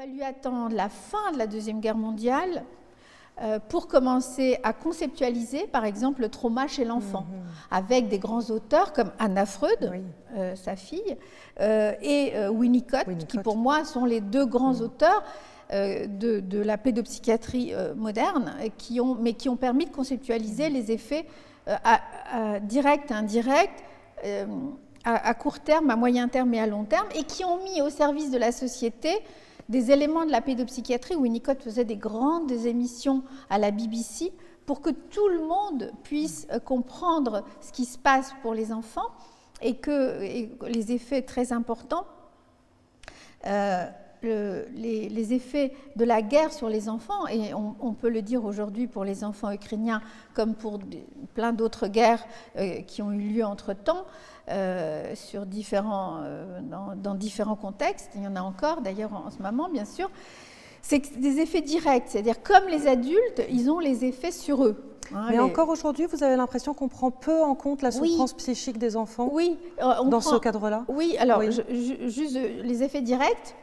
fallu attendre la fin de la Deuxième Guerre mondiale pour commencer à conceptualiser, par exemple, le trauma chez l'enfant, avec des grands auteurs comme Anna Freud, sa fille, et Winnicott, qui pour moi sont les deux grands auteurs de la pédopsychiatrie moderne, qui ont permis de conceptualiser les effets directs et indirects, à court terme, à moyen terme et à long terme, et qui ont mis au service de la société des éléments de la pédopsychiatrie. Winnicott faisait des grandes émissions à la BBC pour que tout le monde puisse comprendre ce qui se passe pour les enfants et les effets très importants, les effets de la guerre sur les enfants, et on peut le dire aujourd'hui pour les enfants ukrainiens comme pour plein d'autres guerres qui ont eu lieu entre-temps, dans différents contextes. Il y en a encore d'ailleurs en ce moment, bien sûr. C'est des effets directs, c'est-à-dire comme les adultes, ils ont les effets sur eux. Mais encore aujourd'hui, vous avez l'impression qu'on prend peu en compte la souffrance psychique des enfants dans ce cadre-là? Oui, alors juste les effets directs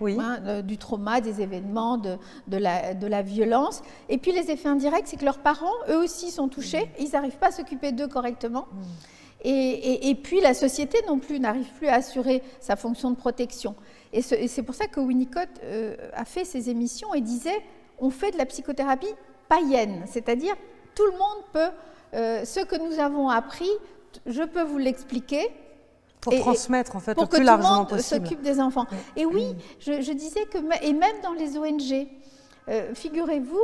du trauma, des événements, de la violence. Et puis les effets indirects, c'est que leurs parents, eux aussi, sont touchés. Ils n'arrivent pas à s'occuper d'eux correctement. Et puis la société non plus n'arrive plus à assurer sa fonction de protection. Et c'est pour ça que Winnicott a fait ses émissions et disait on fait de la psychothérapie païenne, c'est-à-dire tout le monde peut, ce que nous avons appris, je peux vous l'expliquer. Pour transmettre en fait pour le plus largement possible. Pour que tout le monde s'occupe des enfants. Et oui, je disais que, et même dans les ONG, figurez-vous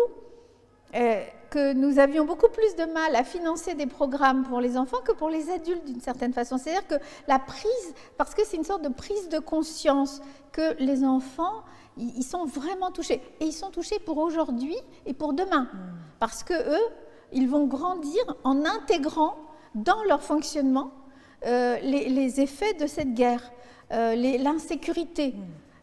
que nous avions beaucoup plus de mal à financer des programmes pour les enfants que pour les adultes d'une certaine façon. C'est-à-dire que la prise, parce que c'est une sorte de prise de conscience que les enfants, ils sont vraiment touchés. Et ils sont touchés pour aujourd'hui et pour demain. Parce que eux, ils vont grandir en intégrant dans leur fonctionnement les effets de cette guerre, l'insécurité,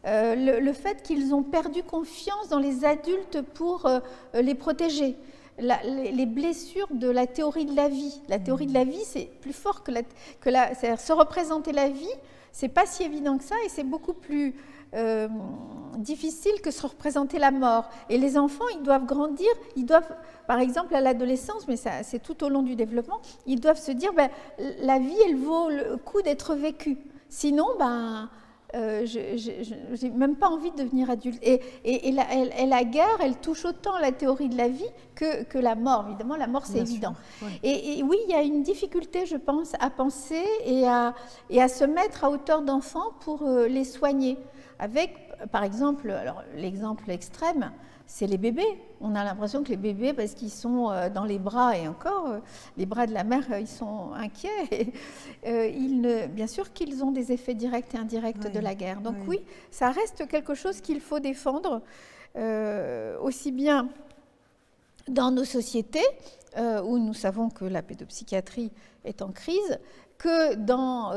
le fait qu'ils ont perdu confiance dans les adultes pour les protéger, les blessures de la théorie de la vie. La théorie de la vie, c'est plus fort c'est-à-dire se représenter la vie, c'est pas si évident que ça et c'est beaucoup plus difficile que se représenter la mort. Et les enfants, ils doivent grandir, ils doivent, par exemple à l'adolescence, mais c'est tout au long du développement, ils doivent se dire la vie, elle vaut le coup d'être vécue. Sinon, j'ai même pas envie de devenir adulte. Et la guerre, elle touche autant la théorie de la vie que la mort. Évidemment, la mort, c'est évident. Et oui, il y a une difficulté, je pense, à penser et à se mettre à hauteur d'enfants pour les soigner. Avec, par exemple, alors l'exemple extrême, c'est les bébés. On a l'impression que les bébés, parce qu'ils sont dans les bras, et encore, les bras de la mère, ils sont inquiets. Bien sûr qu'ils ont des effets directs et indirects de la guerre. Donc oui, ça reste quelque chose qu'il faut défendre, aussi bien dans nos sociétés, où nous savons que la pédopsychiatrie est en crise, que dans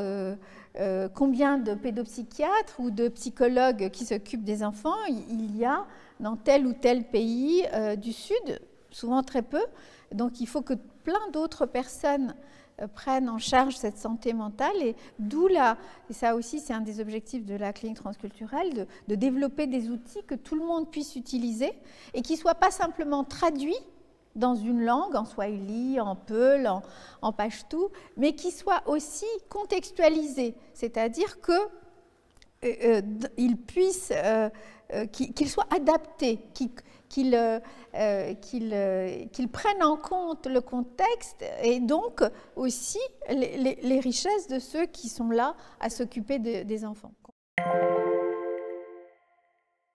combien de pédopsychiatres ou de psychologues qui s'occupent des enfants il y a dans tel ou tel pays du Sud, souvent très peu. Donc il faut que plein d'autres personnes prennent en charge cette santé mentale, et d'où et ça aussi c'est un des objectifs de la clinique transculturelle, de développer des outils que tout le monde puisse utiliser et qui ne soient pas simplement traduits dans une langue, en swahili, en peul, en pachtou, mais qui soient aussi contextualisés, c'est-à-dire qu'ils puissent, qu'ils soient adaptés, qu'ils prennent en compte le contexte et donc aussi les richesses de ceux qui sont là à s'occuper des enfants.